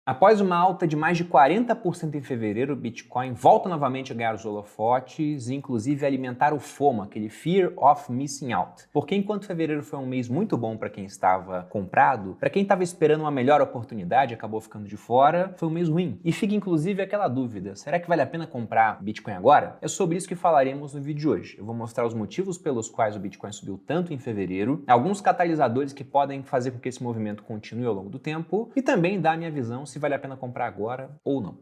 Após uma alta de mais de 40% em fevereiro, o Bitcoin volta novamente a ganhar os holofotes e inclusive alimentar o FOMO, aquele Fear of Missing Out. Porque enquanto fevereiro foi um mês muito bom para quem estava comprado, para quem estava esperando uma melhor oportunidade e acabou ficando de fora, foi um mês ruim. E fica inclusive aquela dúvida, será que vale a pena comprar Bitcoin agora? É sobre isso que falaremos no vídeo de hoje. Eu vou mostrar os motivos pelos quais o Bitcoin subiu tanto em fevereiro, alguns catalisadores que podem fazer com que esse movimento continue ao longo do tempo e também dar a minha visão se vale a pena comprar agora ou não.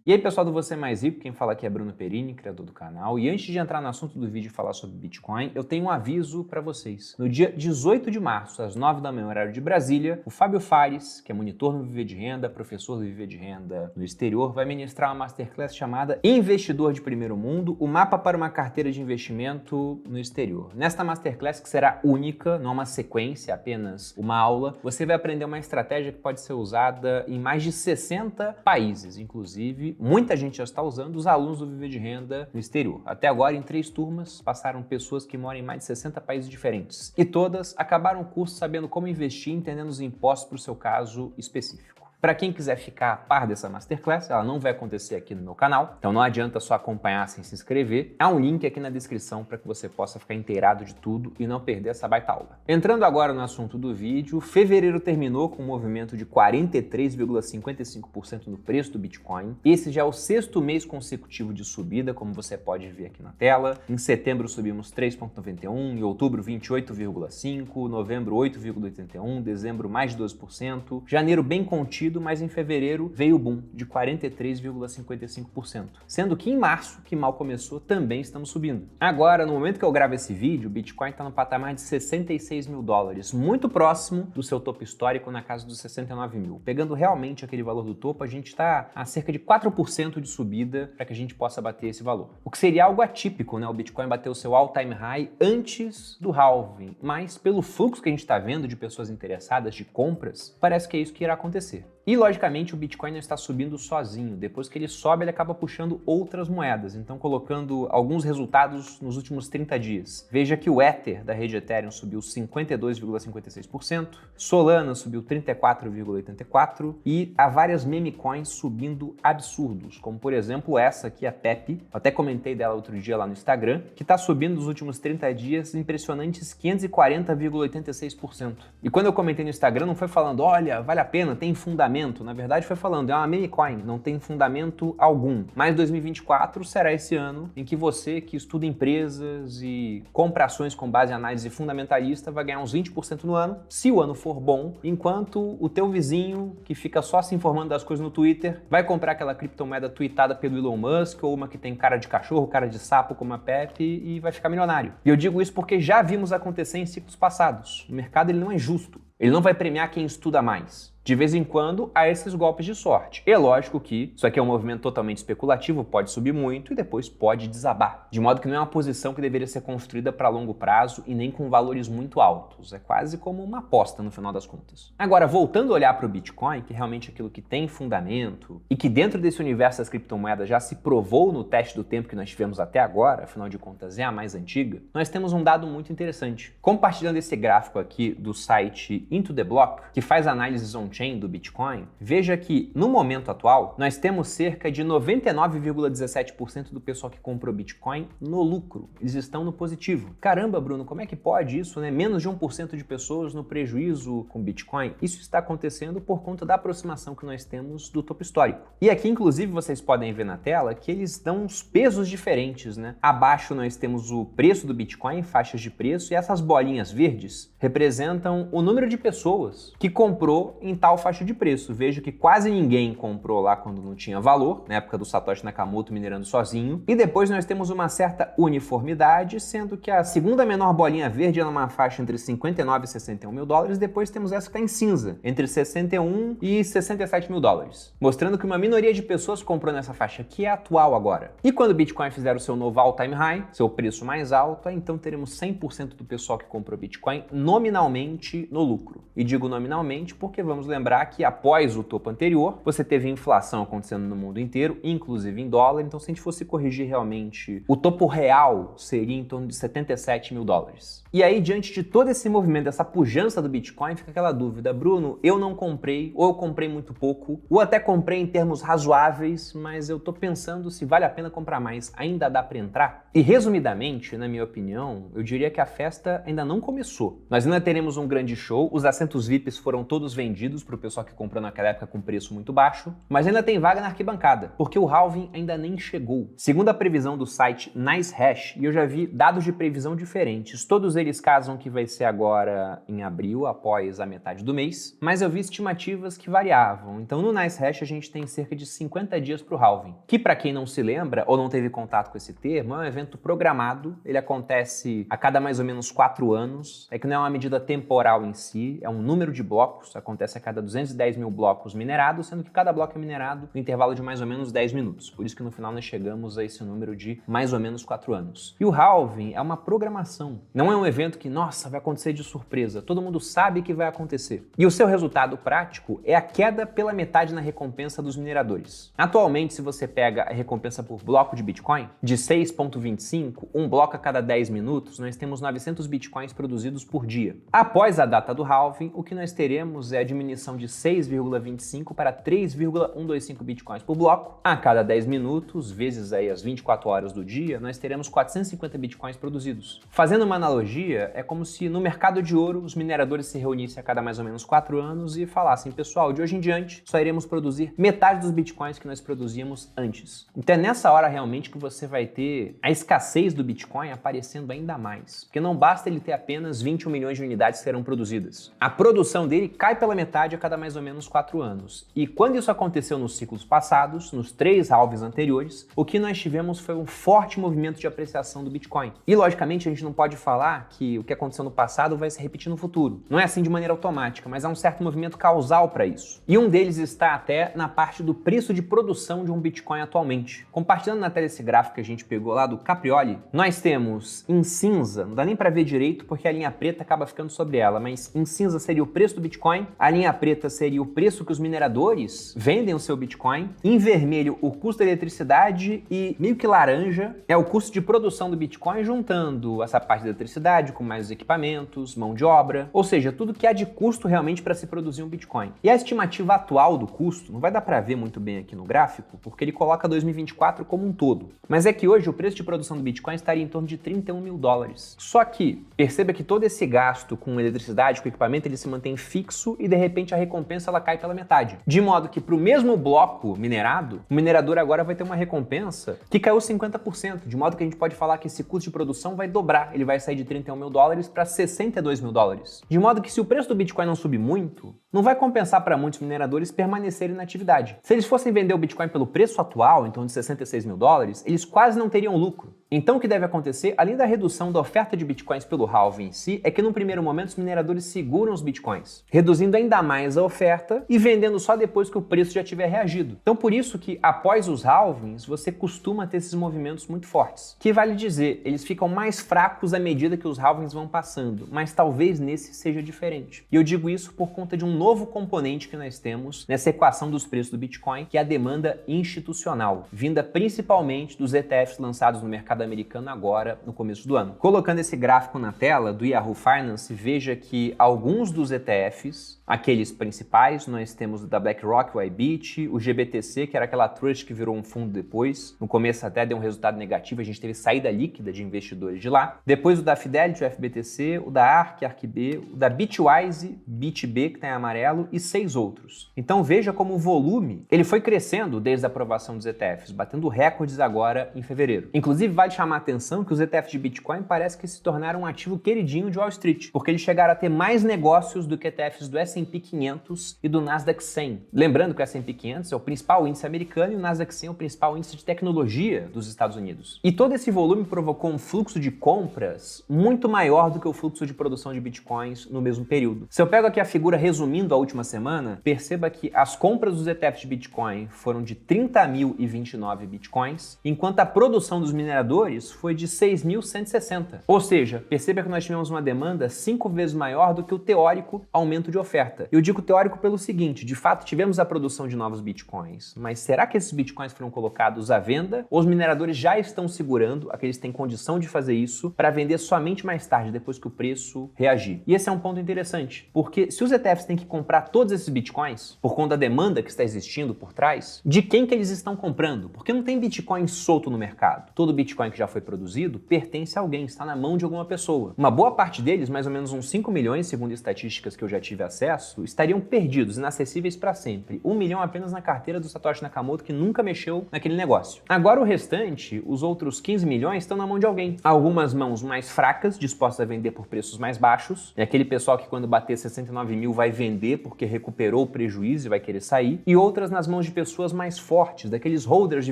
E aí pessoal do Você Mais Rico, quem fala aqui é Bruno Perini, criador do canal. E antes de entrar no assunto do vídeo e falar sobre Bitcoin, eu tenho um aviso para vocês. No dia 18 de março, às 9 da manhã, horário de Brasília, o Fábio Fares, que é monitor no Viver de Renda, professor do Viver de Renda no exterior, vai ministrar uma masterclass chamada Investidor de Primeiro Mundo, o mapa para uma carteira de investimento no exterior. Nesta masterclass, que será única, não uma sequência, apenas uma aula, você vai aprender uma estratégia que pode ser usada em mais de 60 países, inclusive muita gente já está usando, os alunos do Viver de Renda no exterior. Até agora, em 3 turmas, passaram pessoas que moram em mais de 60 países diferentes. E todas acabaram o curso sabendo como investir, entendendo os impostos para o seu caso específico. Para quem quiser ficar a par dessa Masterclass, ela não vai acontecer aqui no meu canal, então não adianta só acompanhar sem se inscrever. Há um link aqui na descrição para que você possa ficar inteirado de tudo e não perder essa baita aula. Entrando agora no assunto do vídeo, fevereiro terminou com um movimento de 43,55% no preço do Bitcoin. Esse já é o 6º mês consecutivo de subida, como você pode ver aqui na tela. Em setembro subimos 3,91%, em outubro 28,5%, novembro 8,81%, dezembro mais de 12%, janeiro bem contido, mas em fevereiro veio o boom de 43,55%. Sendo que em março, que mal começou, também estamos subindo. Agora, no momento que eu gravo esse vídeo, o Bitcoin está no patamar de 66 mil dólares, muito próximo do seu topo histórico na casa dos 69 mil. Pegando realmente aquele valor do topo, a gente está a cerca de 4% de subida para que a gente possa bater esse valor. O que seria algo atípico, né? O Bitcoin bateu o seu all-time high antes do halving, mas pelo fluxo que a gente está vendo de pessoas interessadas, de compras, parece que é isso que irá acontecer. E, logicamente, o Bitcoin não está subindo sozinho. Depois que ele sobe, ele acaba puxando outras moedas. Então, colocando alguns resultados nos últimos 30 dias. Veja que o Ether da rede Ethereum subiu 52,56%, Solana subiu 34,84% e há várias meme coins subindo absurdos, como, por exemplo, essa aqui, a Pepe. Eu até comentei dela outro dia lá no Instagram, que está subindo nos últimos 30 dias impressionantes 540,86%. E quando eu comentei no Instagram, não foi falando, olha, vale a pena, tem fundamento. Na verdade, foi falando, é uma meme coin, não tem fundamento algum. Mas 2024 será esse ano em que você que estuda empresas e compra ações com base em análise fundamentalista vai ganhar uns 20% no ano, se o ano for bom, enquanto o teu vizinho, que fica só se informando das coisas no Twitter, vai comprar aquela criptomoeda tweetada pelo Elon Musk ou uma que tem cara de cachorro, cara de sapo como a Pepe e vai ficar milionário. E eu digo isso porque já vimos acontecer em ciclos passados. O mercado ele não é justo. Ele não vai premiar quem estuda mais. De vez em quando, há esses golpes de sorte. E é lógico que isso aqui é um movimento totalmente especulativo, pode subir muito e depois pode desabar. De modo que não é uma posição que deveria ser construída para longo prazo e nem com valores muito altos. É quase como uma aposta no final das contas. Agora, voltando a olhar para o Bitcoin, que realmente é aquilo que tem fundamento e que dentro desse universo das criptomoedas já se provou no teste do tempo que nós tivemos até agora, afinal de contas é a mais antiga, nós temos um dado muito interessante. Compartilhando esse gráfico aqui do site Into the Block, que faz análises on-chain do Bitcoin, veja que no momento atual nós temos cerca de 99,17% do pessoal que comprou Bitcoin no lucro. Eles estão no positivo. Caramba, Bruno, como é que pode isso, né? Menos de 1% de pessoas no prejuízo com Bitcoin. Isso está acontecendo por conta da aproximação que nós temos do topo histórico. E aqui, inclusive, vocês podem ver na tela que eles dão uns pesos diferentes, né? Abaixo nós temos o preço do Bitcoin, faixas de preço, e essas bolinhas verdes representam o número de pessoas que comprou em tal faixa de preço. Vejo que quase ninguém comprou lá quando não tinha valor, na época do Satoshi Nakamoto minerando sozinho. E depois nós temos uma certa uniformidade, sendo que a segunda menor bolinha verde é numa faixa entre 59 e 61 mil dólares. Depois temos essa que está em cinza, entre 61 e 67 mil dólares. Mostrando que uma minoria de pessoas comprou nessa faixa, que é atual agora. E quando o Bitcoin fizer o seu novo all-time high, seu preço mais alto, então teremos 100% do pessoal que comprou Bitcoin nominalmente no lucro. lucro. E digo nominalmente porque vamos lembrar que após o topo anterior, você teve inflação acontecendo no mundo inteiro, inclusive em dólar, então se a gente fosse corrigir realmente, o topo real seria em torno de 77 mil dólares. E aí, diante de todo esse movimento, essa pujança do Bitcoin, fica aquela dúvida, Bruno, eu não comprei, ou eu comprei muito pouco, ou até comprei em termos razoáveis, mas eu tô pensando se vale a pena comprar mais, ainda dá para entrar? E resumidamente, na minha opinião, eu diria que a festa ainda não começou. Nós ainda teremos um grande show, os assentos VIPs foram todos vendidos para o pessoal que comprou naquela época com preço muito baixo, mas ainda tem vaga na arquibancada, porque o halving ainda nem chegou. Segundo a previsão do site NiceHash, e eu já vi dados de previsão diferentes, todos eles casam que vai ser agora em abril, após a metade do mês, mas eu vi estimativas que variavam. Então no NiceHash a gente tem cerca de 50 dias para o halving, que para quem não se lembra ou não teve contato com esse termo, é um evento programado, ele acontece a cada mais ou menos 4 anos, é que não é uma medida temporal em si, é um número de blocos, acontece a cada 210 mil blocos minerados, sendo que cada bloco é minerado no intervalo de mais ou menos 10 minutos, por isso que no final nós chegamos a esse número de mais ou menos 4 anos. E o halving é uma programação, não é um evento que, nossa, vai acontecer de surpresa, todo mundo sabe que vai acontecer. E o seu resultado prático é a queda pela metade na recompensa dos mineradores. Atualmente, se você pega a recompensa por bloco de Bitcoin, de 6,25, um bloco a cada 10 minutos, nós temos 900 Bitcoins produzidos por dia. Após a data do halving, o que nós teremos é a diminuição de 6,25 para 3,125 Bitcoins por bloco. A cada 10 minutos, vezes aí as 24 horas do dia, nós teremos 450 Bitcoins produzidos. Fazendo uma analogia, é como se no mercado de ouro os mineradores se reunissem a cada mais ou menos 4 anos e falassem, pessoal, de hoje em diante só iremos produzir metade dos Bitcoins que nós produzíamos antes. Então é nessa hora realmente que você vai ter a escassez do Bitcoin aparecendo ainda mais, porque não basta ele ter apenas 21 milhões de unidades que serão produzidas. A produção dele cai pela metade a cada mais ou menos 4 anos. E quando isso aconteceu nos ciclos passados, nos 3 halvings anteriores, o que nós tivemos foi um forte movimento de apreciação do Bitcoin. E logicamente a gente não pode falar que o que aconteceu no passado vai se repetir no futuro. Não é assim de maneira automática, mas há um certo movimento causal para isso. E um deles está até na parte do preço de produção de um Bitcoin atualmente. Compartilhando na tela esse gráfico que a gente pegou lá do Caprioli, nós temos em cinza, não dá nem para ver direito porque a linha preta acaba ficando sobre ela, mas em cinza seria o preço do Bitcoin, a linha preta seria o preço que os mineradores vendem o seu Bitcoin, em vermelho o custo da eletricidade e meio que laranja é o custo de produção do Bitcoin, juntando essa parte da eletricidade com mais os equipamentos, mão de obra, ou seja, tudo que há de custo realmente para se produzir um Bitcoin. E a estimativa atual do custo, não vai dar para ver muito bem aqui no gráfico, porque ele coloca 2024 como um todo, mas é que hoje o preço de produção do Bitcoin estaria em torno de 31 mil dólares. Só que, perceba que todo esse gasto com eletricidade, com equipamento, ele se mantém fixo e de repente a recompensa ela cai pela metade. De modo que para o mesmo bloco minerado, o minerador agora vai ter uma recompensa que caiu 50%, de modo que a gente pode falar que esse custo de produção vai dobrar, ele vai sair de 31 mil dólares para 62 mil dólares. De modo que se o preço do Bitcoin não subir muito, não vai compensar para muitos mineradores permanecerem na atividade. Se eles fossem vender o Bitcoin pelo preço atual, em torno de 66 mil dólares, eles quase não teriam lucro. Então o que deve acontecer, além da redução da oferta de Bitcoins pelo halving em si, é que no primeiro momento os mineradores seguram os Bitcoins, reduzindo ainda mais a oferta e vendendo só depois que o preço já tiver reagido. Então por isso que após os halvings, você costuma ter esses movimentos muito fortes. Que vale dizer, eles ficam mais fracos à medida que os halvings vão passando, mas talvez nesse seja diferente. E eu digo isso por conta de um novo componente que nós temos nessa equação dos preços do Bitcoin, que é a demanda institucional, vinda principalmente dos ETFs lançados no mercado americano agora, no começo do ano. Colocando esse gráfico na tela do Yahoo Finance, veja que alguns dos ETFs, aqueles principais, nós temos o da BlackRock, o IBIT, o GBTC, que era aquela trust que virou um fundo depois, no começo até deu um resultado negativo, a gente teve saída líquida de investidores de lá. Depois o da Fidelity, o FBTC, o da ARK, ARKB, o da Bitwise, BitB, que está em amarelo, e 6 outros. Então veja como o volume, ele foi crescendo desde a aprovação dos ETFs, batendo recordes agora em fevereiro. Inclusive vale chamar a atenção que os ETFs de Bitcoin parece que se tornaram um ativo queridinho de Wall Street, porque eles chegaram a ter mais negócios do que ETFs do S&P 500 e do Nasdaq 100. Lembrando que o S&P 500 é o principal índice americano e o Nasdaq 100 é o principal índice de tecnologia dos Estados Unidos. E todo esse volume provocou um fluxo de compras muito maior do que o fluxo de produção de Bitcoins no mesmo período. Se eu pego aqui a figura resumindo a última semana, perceba que as compras dos ETFs de Bitcoin foram de 30.029 Bitcoins, enquanto a produção dos mineradores mineradores foi de 6.160. Ou seja, perceba que nós tivemos uma demanda 5 vezes maior do que o teórico aumento de oferta. Eu digo teórico pelo seguinte, de fato tivemos a produção de novos bitcoins, mas será que esses bitcoins foram colocados à venda ou os mineradores já estão segurando, aqueles que têm condição de fazer isso, para vender somente mais tarde, depois que o preço reagir? E esse é um ponto interessante, porque se os ETFs têm que comprar todos esses bitcoins, por conta da demanda que está existindo por trás, de quem que eles estão comprando? Porque não tem bitcoin solto no mercado. Todo bitcoin que já foi produzido pertence a alguém, está na mão de alguma pessoa. Uma boa parte deles, mais ou menos uns 5 milhões, segundo estatísticas que eu já tive acesso, estariam perdidos, inacessíveis para sempre. 1 milhão apenas na carteira do Satoshi Nakamoto, que nunca mexeu naquele negócio. Agora o restante, os outros 15 milhões, estão na mão de alguém. Algumas mãos mais fracas, dispostas a vender por preços mais baixos. É aquele pessoal que quando bater 69 mil vai vender porque recuperou o prejuízo e vai querer sair. E outras nas mãos de pessoas mais fortes, daqueles holders de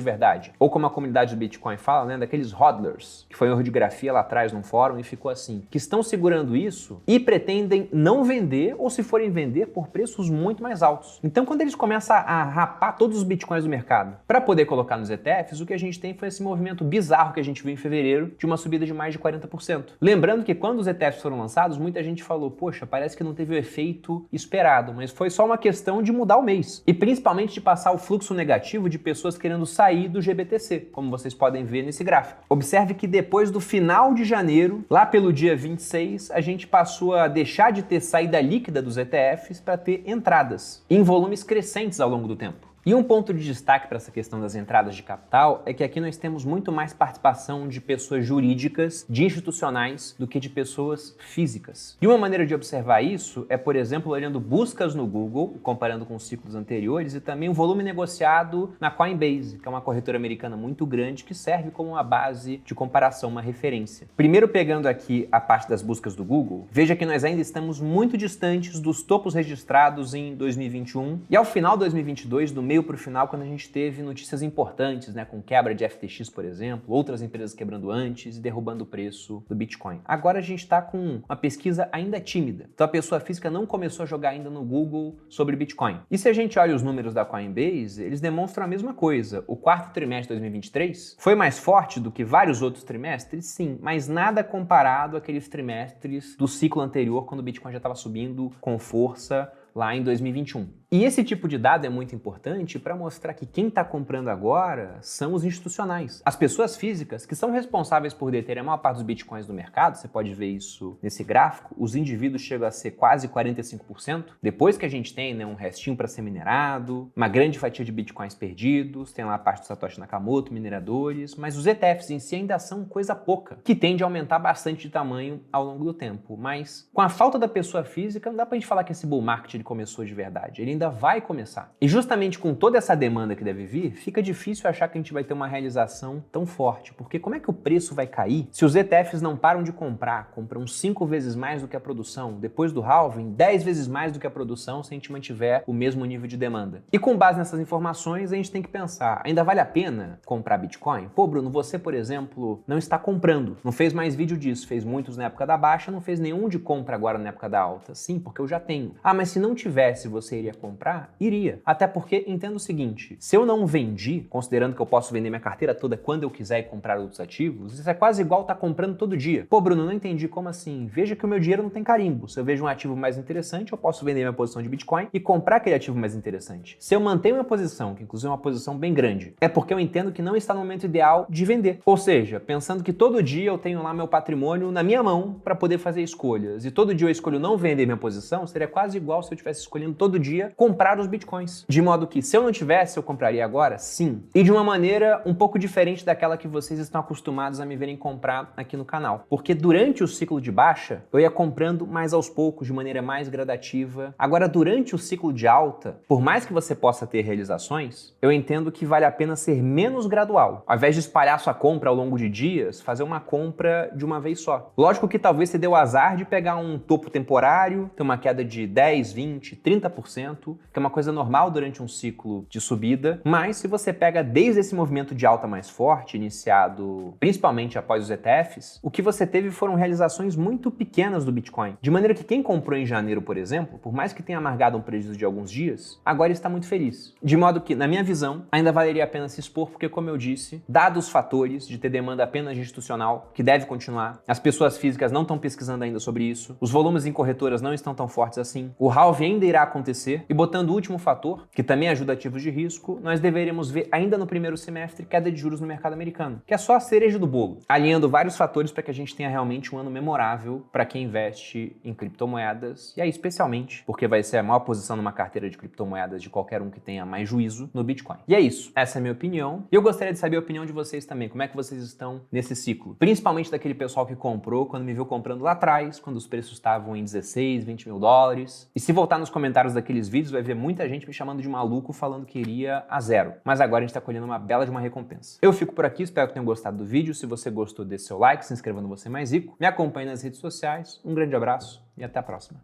verdade. Ou como a comunidade do Bitcoin fala, né, daqueles hodlers, que foi um erro de grafia lá atrás num fórum e ficou assim, que estão segurando isso e pretendem não vender ou se forem vender por preços muito mais altos. Então quando eles começam a rapar todos os bitcoins do mercado para poder colocar nos ETFs, o que a gente tem foi esse movimento bizarro que a gente viu em fevereiro de uma subida de mais de 40%. Lembrando que quando os ETFs foram lançados, muita gente falou, poxa, parece que não teve o efeito esperado, mas foi só uma questão de mudar o mês. E principalmente de passar o fluxo negativo de pessoas querendo sair do GBTC, como vocês podem ver nesse gráfico. Observe que depois do final de janeiro, lá pelo dia 26, a gente passou a deixar de ter saída líquida dos ETFs para ter entradas, em volumes crescentes ao longo do tempo. E um ponto de destaque para essa questão das entradas de capital é que aqui nós temos muito mais participação de pessoas jurídicas, de institucionais, do que de pessoas físicas. E uma maneira de observar isso é, por exemplo, olhando buscas no Google, comparando com os ciclos anteriores, e também o volume negociado na Coinbase, que é uma corretora americana muito grande que serve como uma base de comparação, uma referência. Primeiro, pegando aqui a parte das buscas do Google, veja que nós ainda estamos muito distantes dos topos registrados em 2021 e ao final de 2022, do meio para o final, quando a gente teve notícias importantes, né, com quebra de FTX, por exemplo, outras empresas quebrando antes e derrubando o preço do Bitcoin. Agora a gente está com uma pesquisa ainda tímida. Então a pessoa física não começou a jogar ainda no Google sobre Bitcoin. E se a gente olha os números da Coinbase, eles demonstram a mesma coisa. O quarto trimestre de 2023 foi mais forte do que vários outros trimestres? Sim, mas nada comparado àqueles trimestres do ciclo anterior, quando o Bitcoin já estava subindo com força lá em 2021. E esse tipo de dado é muito importante para mostrar que quem está comprando agora são os institucionais. As pessoas físicas que são responsáveis por deter a maior parte dos bitcoins do mercado, você pode ver isso nesse gráfico, os indivíduos chegam a ser quase 45%. Depois que a gente tem, né, um restinho para ser minerado, uma grande fatia de bitcoins perdidos, tem lá a parte do Satoshi Nakamoto, mineradores, mas os ETFs em si ainda são coisa pouca, que tende a aumentar bastante de tamanho ao longo do tempo. Mas com a falta da pessoa física, não dá para a gente falar que esse bull market ele começou de verdade. Ele ainda vai começar. E justamente com toda essa demanda que deve vir, fica difícil achar que a gente vai ter uma realização tão forte, porque como é que o preço vai cair se os ETFs não param de comprar, compram 5 vezes mais do que a produção, depois do halving, 10 vezes mais do que a produção se a gente mantiver o mesmo nível de demanda. E com base nessas informações, a gente tem que pensar, ainda vale a pena comprar Bitcoin? Pô, Bruno, você, por exemplo, não está comprando, não fez mais vídeo disso, fez muitos na época da baixa, não fez nenhum de compra agora na época da alta. Sim, porque eu já tenho. Ah, mas se não tivesse, você iria comprar? Iria. Até porque, entenda o seguinte, se eu não vendi, considerando que eu posso vender minha carteira toda quando eu quiser e comprar outros ativos, isso é quase igual estar comprando todo dia. Pô, Bruno, não entendi, como assim? Veja que o meu dinheiro não tem carimbo. Se eu vejo um ativo mais interessante, eu posso vender minha posição de Bitcoin e comprar aquele ativo mais interessante. Se eu mantenho minha posição, que inclusive é uma posição bem grande, é porque eu entendo que não está no momento ideal de vender. Ou seja, pensando que todo dia eu tenho lá meu patrimônio na minha mão para poder fazer escolhas, e todo dia eu escolho não vender minha posição, seria quase igual se eu estivesse escolhendo todo dia comprar os bitcoins. De modo que, se eu não tivesse, eu compraria agora? Sim. E de uma maneira um pouco diferente daquela que vocês estão acostumados a me verem comprar aqui no canal. Porque durante o ciclo de baixa, eu ia comprando mais aos poucos, de maneira mais gradativa. Agora, durante o ciclo de alta, por mais que você possa ter realizações, eu entendo que vale a pena ser menos gradual. Ao invés de espalhar sua compra ao longo de dias, fazer uma compra de uma vez só. Lógico que talvez você dê o azar de pegar um topo temporário, ter uma queda de 10, 20, 30%, movimento, que é uma coisa normal durante um ciclo de subida, mas se você pega desde esse movimento de alta mais forte, iniciado principalmente após os ETFs, o que você teve foram realizações muito pequenas do Bitcoin. De maneira que quem comprou em janeiro, por exemplo, por mais que tenha amargado um prejuízo de alguns dias, agora está muito feliz. De modo que, na minha visão, ainda valeria a pena se expor, porque, como eu disse, dados os fatores de ter demanda apenas institucional, que deve continuar, as pessoas físicas não estão pesquisando ainda sobre isso, os volumes em corretoras não estão tão fortes assim, o halving ainda irá acontecer, e botando o último fator, que também ajuda ativos de risco, nós deveríamos ver ainda no primeiro semestre queda de juros no mercado americano, que é só a cereja do bolo, alinhando vários fatores para que a gente tenha realmente um ano memorável para quem investe em criptomoedas, e aí especialmente porque vai ser a maior posição numa carteira de criptomoedas de qualquer um que tenha mais juízo no Bitcoin. E é isso, essa é a minha opinião, e eu gostaria de saber a opinião de vocês também, como é que vocês estão nesse ciclo, principalmente daquele pessoal que comprou quando me viu comprando lá atrás, quando os preços estavam em 16, 20 mil dólares, e se voltar nos comentários daqueles vídeos vai ver muita gente me chamando de maluco falando que iria a zero, mas agora a gente tá colhendo uma bela de uma recompensa. Eu fico por aqui, espero que tenham gostado do vídeo, se você gostou, dê seu like, se inscreva no Você Mais Rico, me acompanhe nas redes sociais, um grande abraço e até a próxima.